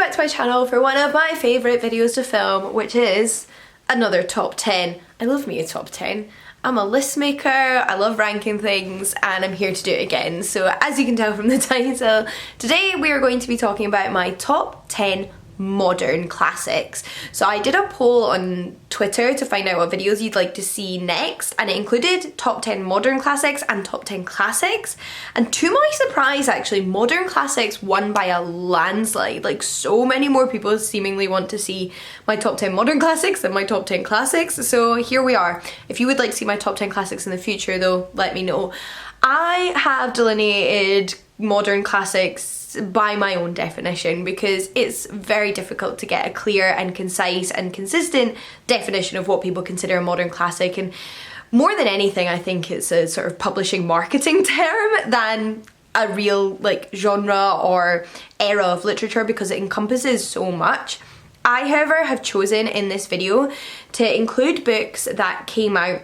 back to my channel for one of my favourite videos to film, which is another top 10. I love me a top 10. I'm a list maker, I love ranking things, and I'm here to do it again. So as you can tell from the title, today we are going to be talking about my top 10 modern classics. So I did a poll on Twitter to find out what videos you'd like to see next, and it included top 10 modern classics and top 10 classics, and to my surprise actually modern classics won by a landslide. Like, so many more people seemingly want to see my top 10 modern classics than my top 10 classics, so here we are. If you would like to see my top 10 classics in the future though, let me know. I have delineated modern classics by my own definition because it's very difficult to get a clear and concise and consistent definition of what people consider a modern classic, and more than anything I think it's a sort of publishing marketing term than a real like genre or era of literature because it encompasses so much. I, however, have chosen in this video to include books that came out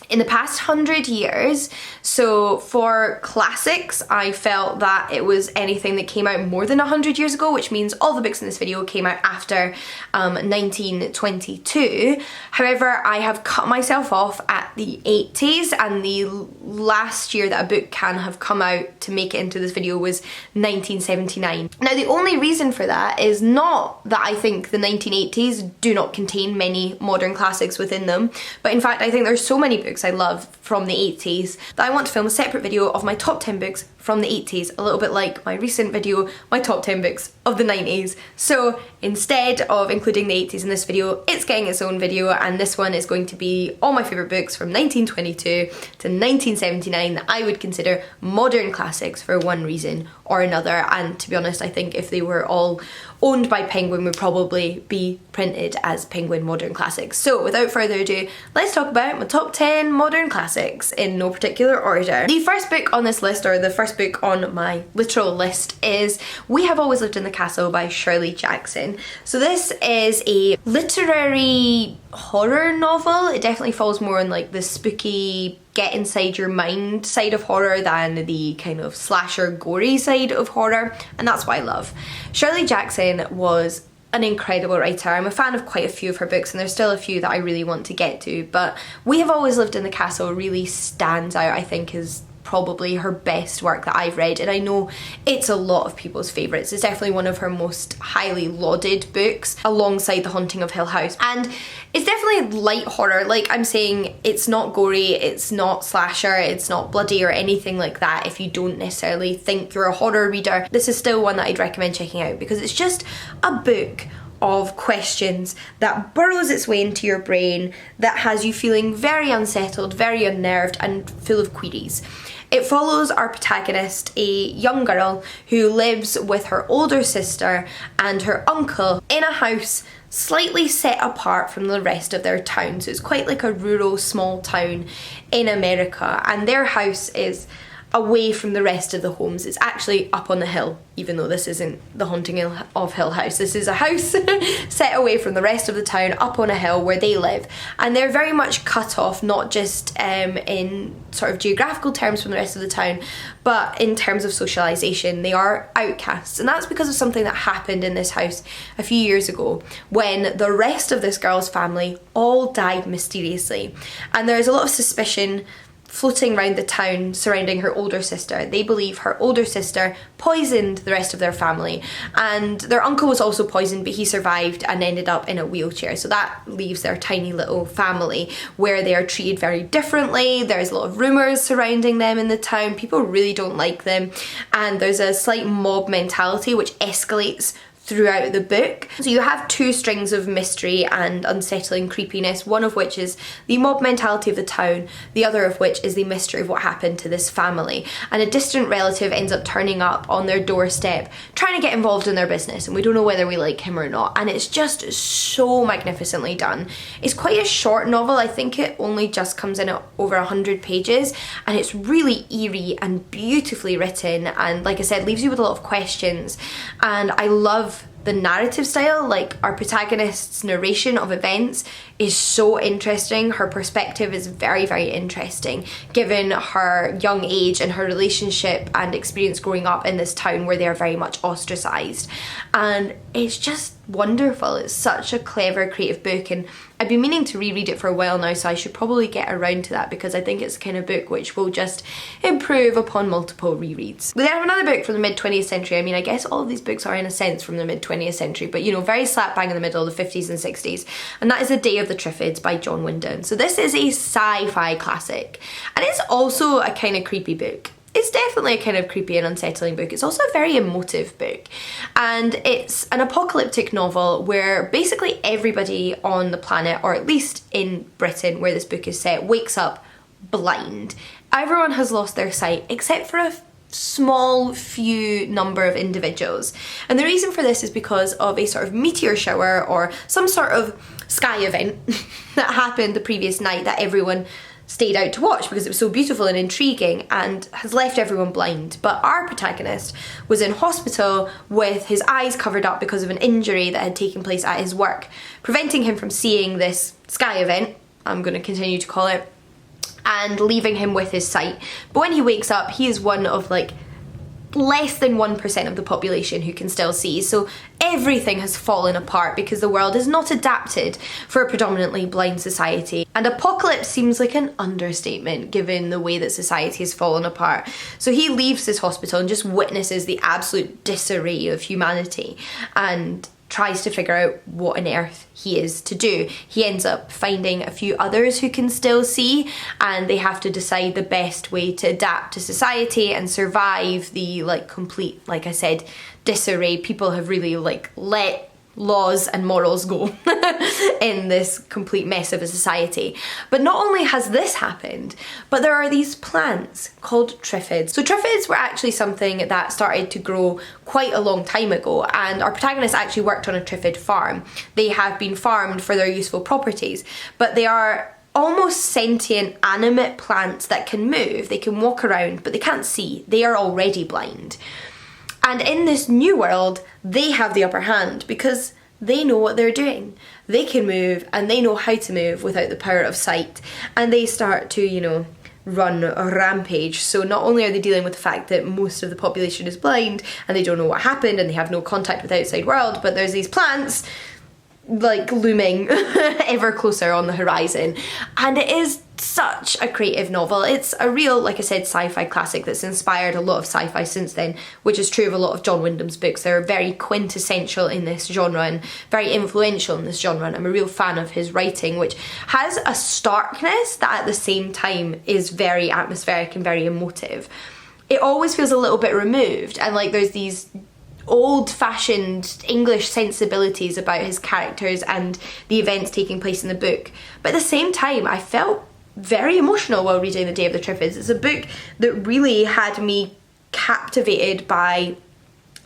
in the past 100 years. So for classics, I felt that it was anything that came out more than 100 years ago, which means all the books in this video came out after 1922. However, I have cut myself off at the 80s, and the last year that a book can have come out to make it into this video was 1979. Now, the only reason for that is not that I think the 1980s do not contain many modern classics within them, but in fact I think there's so many books I love from the 80s that I want to film a separate video of my top 10 books from the 80s, a little bit like my recent video, my top 10 books of the 90s. So instead of including the 80s in this video, it's getting its own video, and this one is going to be all my favourite books from 1922 to 1979 that I would consider modern classics for one reason or another. And to be honest, I think if they were all owned by Penguin would probably be printed as Penguin Modern Classics. So without further ado, let's talk about my top 10 modern classics in no particular order. The first book on this list, or the first book on my literal list, is We Have Always Lived in the Castle by Shirley Jackson. So this is a literary horror novel. It definitely falls more on like the spooky get inside your mind side of horror than the kind of slasher gory side of horror, and that's what I love. Shirley Jackson was an incredible writer. I'm a fan of quite a few of her books, and there's still a few that I really want to get to, but We Have Always Lived in the Castle really stands out, I think, as probably her best work that I've read, and I know it's a lot of people's favourites. It's definitely one of her most highly lauded books alongside The Haunting of Hill House, and it's definitely light horror. Like I'm saying, it's not gory, it's not slasher, it's not bloody or anything like that. If you don't necessarily think you're a horror reader, this is still one that I'd recommend checking out because it's just a book of questions that burrows its way into your brain, that has you feeling very unsettled, very unnerved, and full of queries. It follows our protagonist, a young girl who lives with her older sister and her uncle in a house slightly set apart from the rest of their town. So it's quite like a rural small town in America, and their house is away from the rest of the homes. It's actually up on the hill, even though this isn't The Haunting of Hill House. This is a house set away from the rest of the town, up on a hill where they live, and they're very much cut off, not just in sort of geographical terms from the rest of the town, but in terms of socialisation. They are outcasts, and that's because of something that happened in this house a few years ago when the rest of this girl's family all died mysteriously, and there's a lot of suspicion floating around the town surrounding her older sister. They believe her older sister poisoned the rest of their family, and their uncle was also poisoned, but he survived and ended up in a wheelchair. So that leaves their tiny little family where they are treated very differently. There's a lot of rumours surrounding them in the town. People really don't like them, and there's a slight mob mentality which escalates throughout the book. So you have two strings of mystery and unsettling creepiness, one of which is the mob mentality of the town, the other of which is the mystery of what happened to this family. And a distant relative ends up turning up on their doorstep trying to get involved in their business, and we don't know whether we like him or not, and it's just so magnificently done. It's quite a short novel. I think it only just comes in at over 100 pages, and it's really eerie and beautifully written, and like I said, leaves you with a lot of questions. And I love the narrative style, like our protagonist's narration of events is so interesting. Her perspective is very, very interesting given her young age and her relationship and experience growing up in this town where they're very much ostracised. And it's just wonderful. It's such a clever, creative book, and I've been meaning to reread it for a while now, so I should probably get around to that because I think it's the kind of book which will just improve upon multiple rereads. We then have another book from the mid-20th century. I mean, I guess all of these books are in a sense from the mid-20th century, but you know, very slap bang in the middle, the 50s and 60s, and that is A Day of the Trifids by John Wyndham. So this is a sci-fi classic, and it's also a kind of creepy book. It's definitely a kind of creepy and unsettling book. It's also a very emotive book, and it's an apocalyptic novel where basically everybody on the planet, or at least in Britain where this book is set, wakes up blind. Everyone has lost their sight except for a small few number of individuals, and the reason for this is because of a sort of meteor shower or some sort of sky event that happened the previous night that everyone stayed out to watch because it was so beautiful and intriguing, and has left everyone blind. But our protagonist was in hospital with his eyes covered up because of an injury that had taken place at his work, preventing him from seeing this sky event, I'm going to continue to call it, and leaving him with his sight. But when he wakes up, he is one of like less than 1% of the population who can still see. So everything has fallen apart because the world is not adapted for a predominantly blind society. And apocalypse seems like an understatement given the way that society has fallen apart. So he leaves this hospital and just witnesses the absolute disarray of humanity and tries to figure out what on earth he is to do. He ends up finding a few others who can still see, and they have to decide the best way to adapt to society and survive the like complete, like I said, disarray. People have really like let laws and morals go in this complete mess of a society. But not only has this happened, but there are these plants called Trifids. So Trifids were actually something that started to grow quite a long time ago, and our protagonist actually worked on a Trifid farm. They have been farmed for their useful properties, but they are almost sentient, animate plants that can move. They can walk around, but they can't see. They are already blind. And in this new world, they have the upper hand because they know what they're doing. They can move and they know how to move without the power of sight. And they start to, you know, run a rampage. So not only are they dealing with the fact that most of the population is blind and they don't know what happened and they have no contact with the outside world, but there's these plants like looming ever closer on the horizon. And it is such a creative novel. It's a real, like I said, sci-fi classic that's inspired a lot of sci-fi since then, which is true of a lot of John Wyndham's books. They're very quintessential in this genre and very influential in this genre, and I'm a real fan of his writing, which has a starkness that at the same time is very atmospheric and very emotive. It always feels a little bit removed, and like there's these old-fashioned English sensibilities about his characters and the events taking place in the book. But at the same time, I felt very emotional while reading The Day of the Trifids. It's a book that really had me captivated by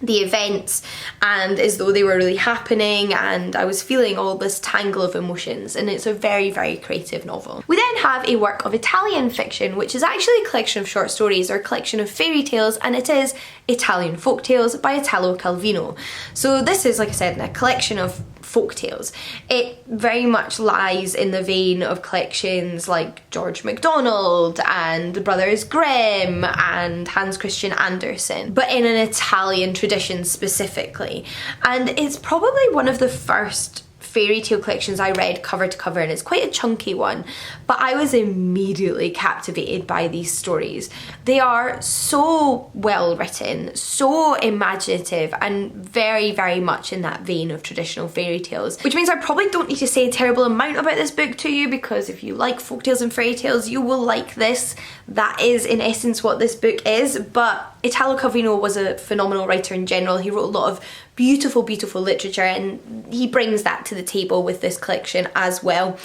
the events and as though they were really happening, and I was feeling all this tangle of emotions, and it's a very, very creative novel. We then have a work of Italian fiction, which is actually a collection of short stories or a collection of fairy tales, and it is Italian folk tales by Italo Calvino. So this is, like I said, a collection of folk tales. It very much lies in the vein of collections like George MacDonald and the Brothers Grimm and Hans Christian Andersen, but in an Italian tradition specifically. And it's probably one of the first fairy tale collections I read cover to cover, and it's quite a chunky one, but I was immediately captivated by these stories. They are so well written, so imaginative, and very, very much in that vein of traditional fairy tales, which means I probably don't need to say a terrible amount about this book to you, because if you like folktales and fairy tales, you will like this. That is in essence what this book is. But Italo Calvino was a phenomenal writer in general. He wrote a lot of beautiful, beautiful literature, and he brings that to the table with this collection as well.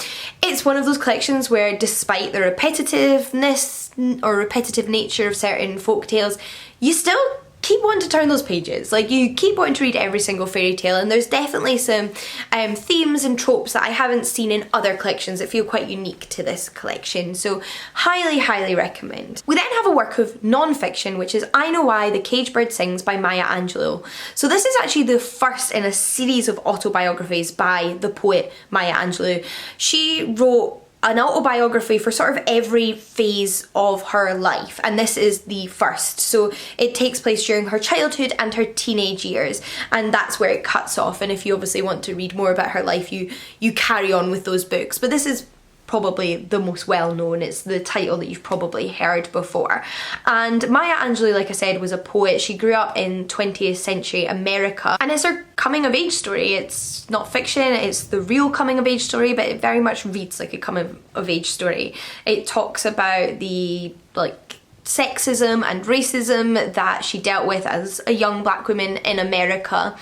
It's one of those collections where, despite the repetitiveness or repetitive nature of certain folk tales, you still keep wanting to turn those pages. Like, you keep wanting to read every single fairy tale, and there's definitely some themes and tropes that I haven't seen in other collections that feel quite unique to this collection, so highly, highly recommend. We then have a work of non-fiction, which is I Know Why, The Caged Bird Sings by Maya Angelou. So this is actually the first in a series of autobiographies by the poet Maya Angelou. She wrote an autobiography for sort of every phase of her life, and this is the first. So it takes place during her childhood and her teenage years, and that's where it cuts off. And if you obviously want to read more about her life, you carry on with those books. But this is probably the most well known. It's the title that you've probably heard before. And Maya Angelou, like I said, was a poet. She grew up in 20th century America, and it's her coming of age story. It's not fiction, it's the real coming of age story, but it very much reads like a coming of age story. It talks about the sexism and racism that she dealt with as a young black woman in America,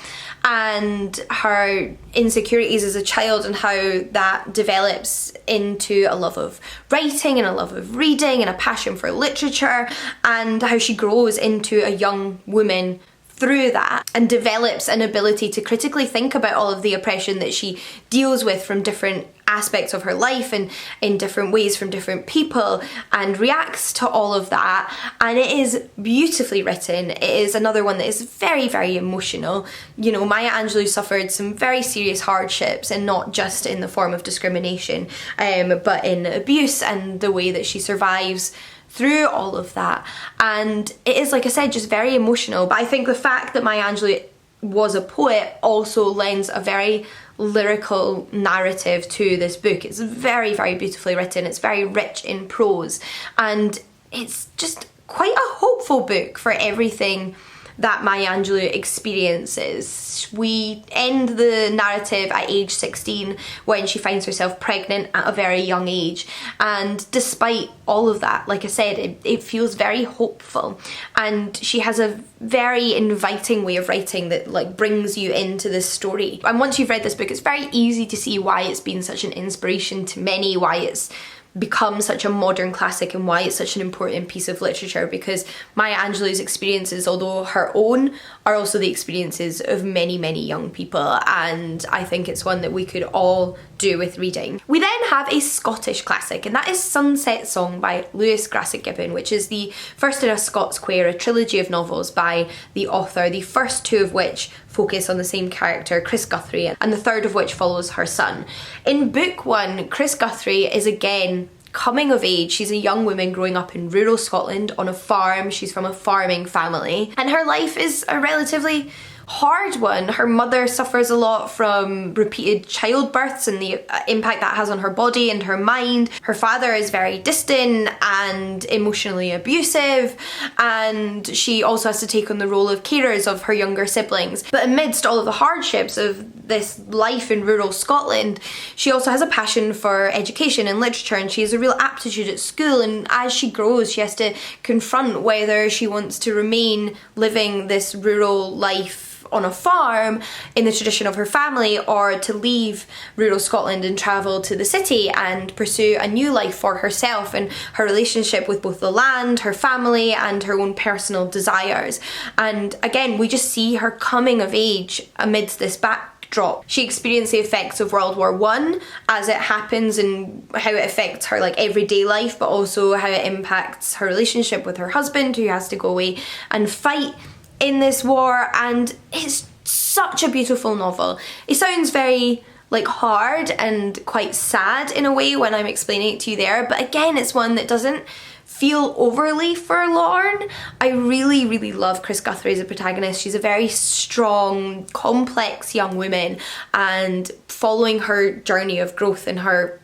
and her insecurities as a child, and how that develops into a love of writing and a love of reading and a passion for literature, and how she grows into a young woman through that and develops an ability to critically think about all of the oppression that she deals with from different aspects of her life and in different ways from different people, and reacts to all of that. And it is beautifully written. It is another one that is very, very emotional. You know, Maya Angelou suffered some very serious hardships, and not just in the form of discrimination, but in abuse and the way that she survives through all of that. And it is, like I said, just very emotional. But I think the fact that Maya Angelou was a poet also lends a very lyrical narrative to this book. It's very, very beautifully written. It's very rich in prose, and it's just quite a hopeful book for everything that Maya Angelou experiences. We end the narrative at age 16 when she finds herself pregnant at a very young age, and despite all of that, like I said, it feels very hopeful, and she has a very inviting way of writing that brings you into this story. And once you've read this book, it's very easy to see why it's been such an inspiration to many, why it's become such a modern classic, and why it's such an important piece of literature, because Maya Angelou's experiences, although her own, are also the experiences of many, many young people, and I think it's one that we could all do with reading. We then have a Scottish classic, and that is Sunset Song by Lewis Grassic Gibbon, which is the first in a Scots Quair, a trilogy of novels by the author, the first two of which focus on the same character, Chris Guthrie, and the third of which follows her son. In book one, Chris Guthrie is again coming of age. She's a young woman growing up in rural Scotland on a farm. She's from a farming family, and her life is a relatively hard one. Her mother suffers a lot from repeated childbirths and the impact that has on her body and her mind. Her father is very distant and emotionally abusive, and she also has to take on the role of carers of her younger siblings. But amidst all of the hardships of this life in rural Scotland, she also has a passion for education and literature, and she has a real aptitude at school, and as she grows she has to confront whether she wants to remain living this rural life on a farm in the tradition of her family, or to leave rural Scotland and travel to the city and pursue a new life for herself and her relationship with both the land, her family, and her own personal desires. And again, we just see her coming of age amidst this backdrop. She experienced the effects of World War I as it happens, and how it affects her everyday life, but also how it impacts her relationship with her husband, who has to go away and fight in this war. And it's such a beautiful novel. It sounds very hard and quite sad in a way when I'm explaining it to you there, but again, it's one that doesn't feel overly forlorn. I really, really love Chris Guthrie as a protagonist. She's a very strong, complex young woman, and following her journey of growth and her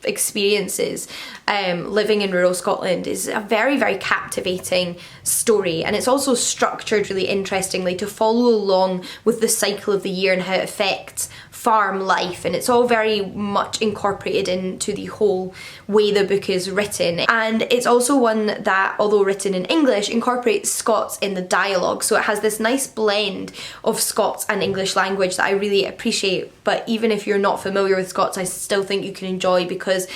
experiences living in rural Scotland is a very, very captivating story, and it's also structured really interestingly to follow along with the cycle of the year and how it affects farm life, and it's all very much incorporated into the whole way the book is written. And it's also one that, although written in English, incorporates Scots in the dialogue, so it has this nice blend of Scots and English language that I really appreciate. But even if you're not familiar with Scots, I still think you can enjoy, because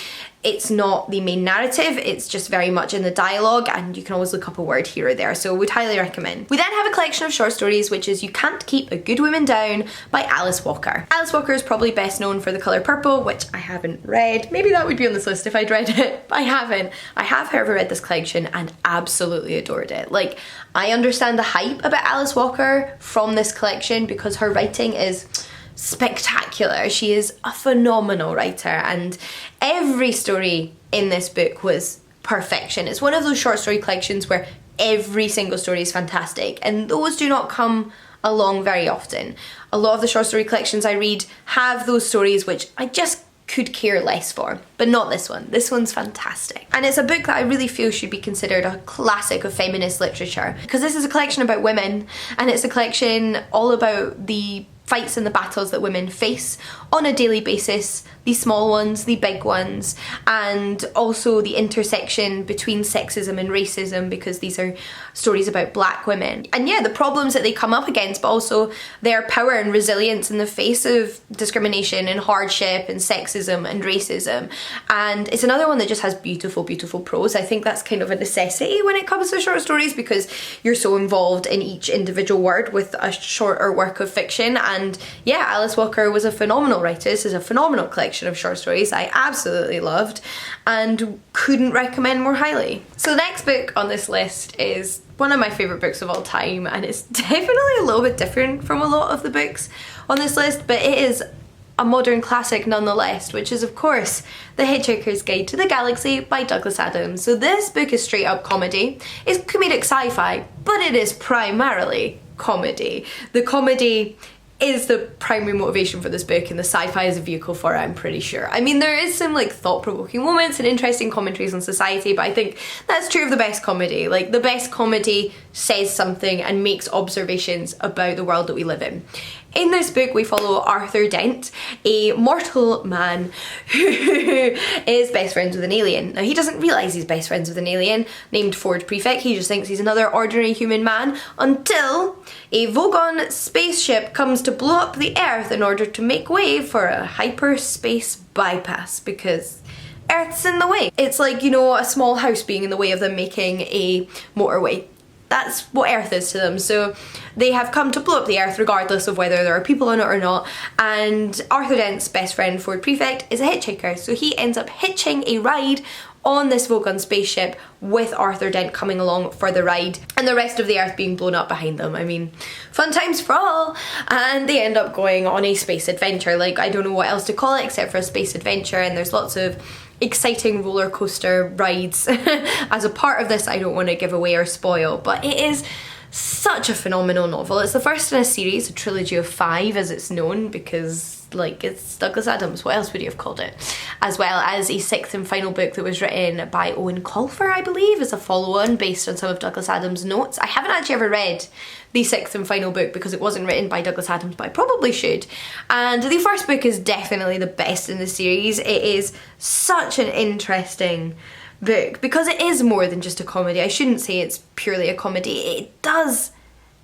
it's not the main narrative, it's just very much in the dialogue, and you can always look up a word here or there, so would highly recommend. We then have a collection of short stories, which is You Can't Keep a Good Woman Down by Alice Walker. Alice Walker is probably best known for The Colour Purple, which I haven't read. Maybe that would be on this list if I'd read it, but I haven't. I have, however, read this collection and absolutely adored it. Like, I understand the hype about Alice Walker from this collection because her writing is spectacular. She is a phenomenal writer, and every story in this book was perfection. It's one of those short story collections where every single story is fantastic, and those do not come along very often. A lot of the short story collections I read have those stories which I just could care less for, but not this one. This one's fantastic. And it's a book that I really feel should be considered a classic of feminist literature, because this is a collection about women, and it's a collection all about the fights and the battles that women face on a daily basis, the small ones, the big ones, and also the intersection between sexism and racism, because these are stories about black women. And yeah, the problems that they come up against, but also their power and resilience in the face of discrimination and hardship and sexism and racism. And it's another one that just has beautiful, beautiful prose. I think that's kind of a necessity when it comes to short stories, because you're so involved in each individual word with a shorter work of fiction. And yeah, Alice Walker was a phenomenal writer. This is a phenomenal collection of short stories I absolutely loved and couldn't recommend more highly. So the next book on this list is one of my favourite books of all time, and it's definitely a little bit different from a lot of the books on this list, but it is a modern classic nonetheless, which is of course The Hitchhiker's Guide to the Galaxy by Douglas Adams. So this book is straight up comedy. It's comedic sci-fi, but it is primarily comedy. The comedy is the primary motivation for this book, and the sci-fi is a vehicle for it, I'm pretty sure. I mean, there is some like thought-provoking moments and interesting commentaries on society, but I think that's true of the best comedy. Like, the best comedy says something and makes observations about the world that we live in. In this book, we follow Arthur Dent, a mortal man who is best friends with an alien. Now, he doesn't realise he's best friends with an alien named Ford Prefect. He just thinks he's another ordinary human man until a Vogon spaceship comes to blow up the Earth in order to make way for a hyperspace bypass, because Earth's in the way. It's like, you know, a small house being in the way of them making a motorway. That's what Earth is to them. So they have come to blow up the Earth regardless of whether there are people on it or not. And Arthur Dent's best friend, Ford Prefect, is a hitchhiker. So he ends up hitching a ride on this Vogon spaceship with Arthur Dent coming along for the ride, and the rest of the Earth being blown up behind them. I mean, fun times for all. And they end up going on a space adventure. Like, I don't know what else to call it except for a space adventure, and there's lots of exciting roller coaster rides as a part of this. I don't want to give away or spoil, but it is such a phenomenal novel. It's the first in a series, a trilogy of 5 as it's known, because like, it's Douglas Adams, what else would you have called it? As well as a 6th and final book that was written by Owen Colfer, I believe, as a follow-on based on some of Douglas Adams' notes. I haven't actually ever read the 6th and final book because it wasn't written by Douglas Adams, but I probably should. And the first book is definitely the best in the series. It is such an interesting book because it is more than just a comedy. I shouldn't say it's purely a comedy. It does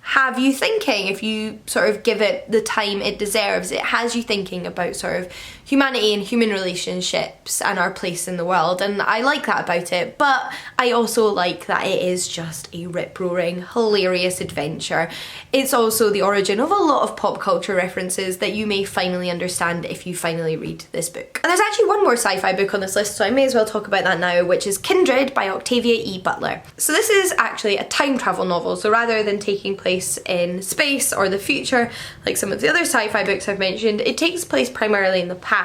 have you thinking if you sort of give it the time it deserves. It has you thinking about sort of humanity and human relationships and our place in the world, and I like that about it, but I also like that it is just a rip-roaring, hilarious adventure. It's also the origin of a lot of pop culture references that you may finally understand if you finally read this book. And there's actually one more sci-fi book on this list, so I may as well talk about that now, which is Kindred by Octavia E. Butler. So this is actually a time travel novel, so rather than taking place in space or the future like some of the other sci-fi books I've mentioned, it takes place primarily in the past.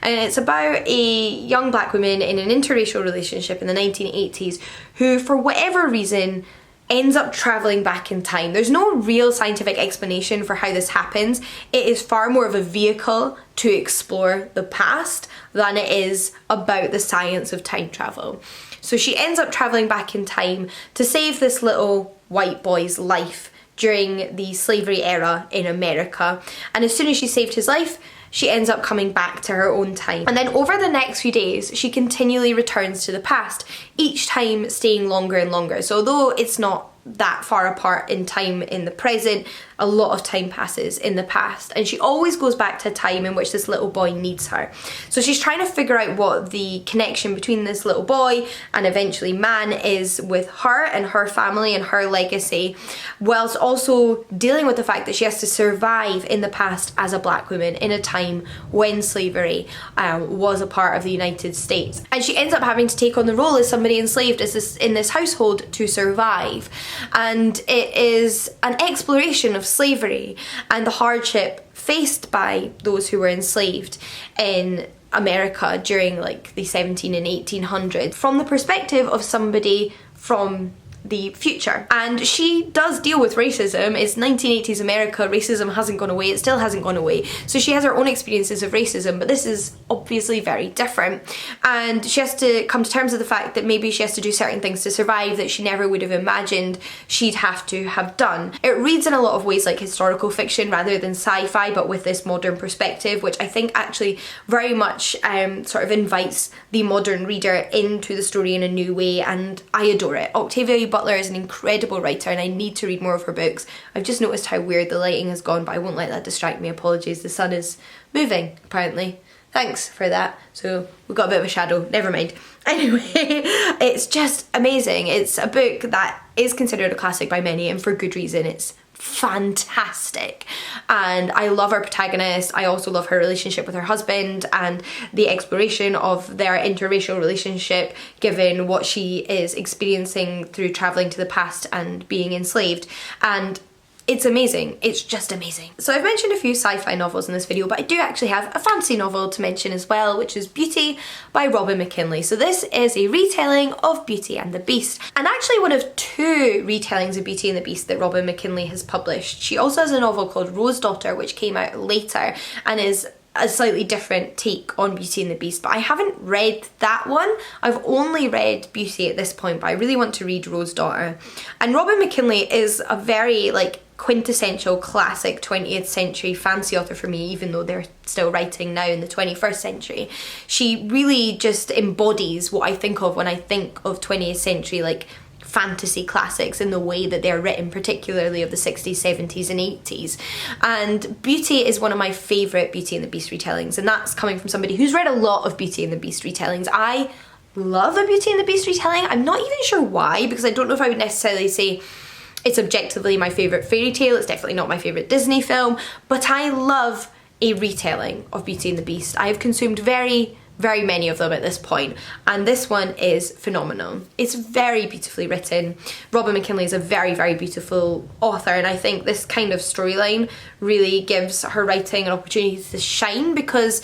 And it's about a young black woman in an interracial relationship in the 1980s who, for whatever reason, ends up travelling back in time. There's no real scientific explanation for how this happens. It is far more of a vehicle to explore the past than it is about the science of time travel. So she ends up travelling back in time to save this little white boy's life during the slavery era in America. And as soon as she saved his life, she ends up coming back to her own time. And then over the next few days, she continually returns to the past, each time staying longer and longer. So although it's not that far apart in time in the present, a lot of time passes in the past, and she always goes back to a time in which this little boy needs her. So she's trying to figure out what the connection between this little boy and eventually man is with her and her family and her legacy, whilst also dealing with the fact that she has to survive in the past as a black woman in a time when slavery was a part of the United States. And she ends up having to take on the role as somebody enslaved in this household to survive. And it is an exploration of slavery and the hardship faced by those who were enslaved in America during like the 17 and 1800s from the perspective of somebody from the future. And she does deal with racism. It's 1980s America, racism hasn't gone away, it still hasn't gone away. So she has her own experiences of racism, but this is obviously very different. And she has to come to terms with the fact that maybe she has to do certain things to survive that she never would have imagined she'd have to have done. It reads in a lot of ways like historical fiction rather than sci-fi, but with this modern perspective, which I think actually very much sort of invites the modern reader into the story in a new way, and I adore it. Octavia Butler is an incredible writer and I need to read more of her books. I've just noticed how weird the lighting has gone, but I won't let that distract me. Apologies, the sun is moving apparently. Thanks for that. So we've got a bit of a shadow, never mind. Anyway, it's just amazing. It's a book that is considered a classic by many, and for good reason. It's fantastic, and I love our protagonist. I also love her relationship with her husband and the exploration of their interracial relationship given what she is experiencing through travelling to the past and being enslaved. And it's amazing. It's just amazing. So I've mentioned a few sci-fi novels in this video, but I do actually have a fantasy novel to mention as well, which is Beauty by Robin McKinley. So this is a retelling of Beauty and the Beast, and actually one of two retellings of Beauty and the Beast that Robin McKinley has published. She also has a novel called Rose Daughter, which came out later and is a slightly different take on Beauty and the Beast, but I haven't read that one. I've only read Beauty at this point, but I really want to read Rose Daughter. And Robin McKinley is a very quintessential classic 20th century fantasy author for me, even though they're still writing now in the 21st century. She really just embodies what I think of when I think of 20th century fantasy classics in the way that they're written, particularly of the 60s, 70s and 80s. And Beauty is one of my favourite Beauty and the Beast retellings, and that's coming from somebody who's read a lot of Beauty and the Beast retellings. I love a Beauty and the Beast retelling. I'm not even sure why, because I don't know if I would necessarily say it's objectively my favourite fairy tale. It's definitely not my favourite Disney film, but I love a retelling of Beauty and the Beast. I have consumed very many of them at this point, and this one is phenomenal. It's very beautifully written. Robin McKinley is a very beautiful author, and I think this kind of storyline really gives her writing an opportunity to shine, because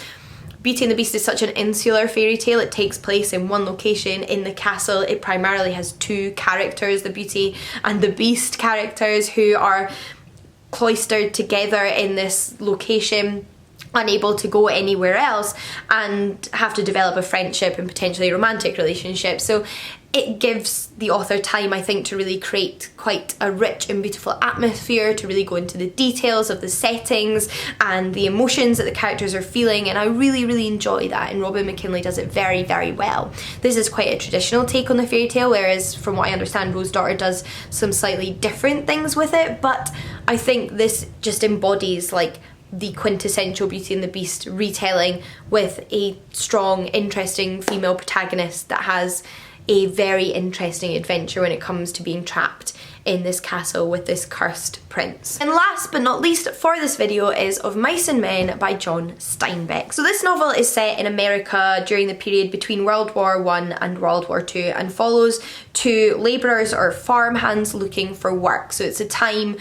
Beauty and the Beast is such an insular fairy tale. It takes place in one location in the castle. It primarily has two characters, the Beauty and the Beast characters, who are cloistered together in this location, unable to go anywhere else, and have to develop a friendship and potentially a romantic relationship. So it gives the author time, I think, to really create quite a rich and beautiful atmosphere, to really go into the details of the settings and the emotions that the characters are feeling, and I really enjoy that, and Robin McKinley does it very well. This is quite a traditional take on the fairy tale, whereas from what I understand Rose Daughter does some slightly different things with it, but I think this just embodies the quintessential Beauty and the Beast retelling with a strong, interesting female protagonist that has a very interesting adventure when it comes to being trapped in this castle with this cursed prince. And last but not least for this video is Of Mice and Men by John Steinbeck. So this novel is set in America during the period between World War I and World War II, and follows two labourers or farmhands looking for work. So it's a time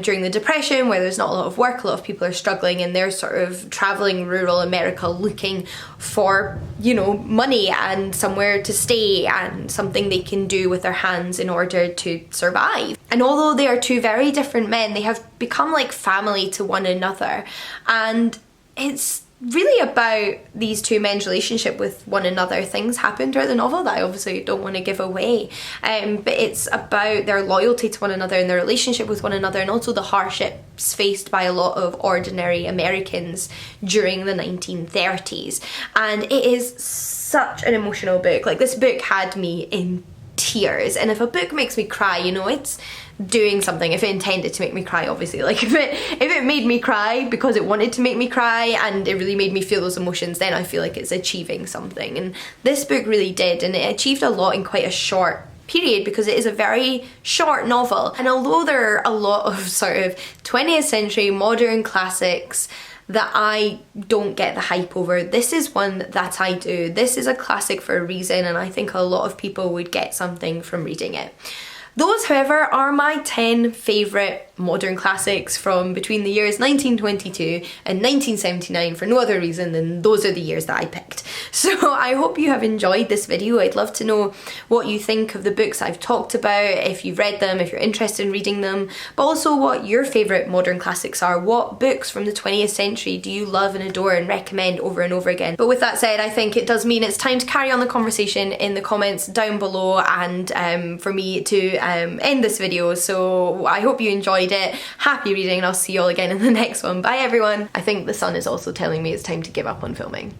during the Depression where there's not a lot of work, a lot of people are struggling, and they're sort of travelling rural America looking for, money and somewhere to stay and something they can do with their hands in order to survive. And although they are two very different men, they have become like family to one another, and it's really about these two men's relationship with one another. Things happen throughout the novel that I obviously don't want to give away, but it's about their loyalty to one another and their relationship with one another, and also the hardships faced by a lot of ordinary Americans during the 1930s. And it is such an emotional book. This book had me in tears. And if a book makes me cry, you know, it's doing something. If it intended to make me cry, obviously, like if it made me cry because it wanted to make me cry and it really made me feel those emotions, then I feel like it's achieving something. And this book really did, and it achieved a lot in quite a short period because it is a very short novel. And although there are a lot of sort of 20th century modern classics that I don't get the hype over, this is one that I do. This is a classic for a reason, and I think a lot of people would get something from reading it. Those, however, are my 10 favourite modern classics from between the years 1922 and 1979 for no other reason than those are the years that I picked. So I hope you have enjoyed this video. I'd love to know what you think of the books I've talked about, if you've read them, if you're interested in reading them, but also what your favourite modern classics are. What books from the 20th century do you love and adore and recommend over and over again? But with that said, I think it does mean it's time to carry on the conversation in the comments down below, and for me to end this video. So I hope you enjoyed it. Happy reading, and I'll see you all again in the next one. Bye everyone. I think the sun is also telling me it's time to give up on filming.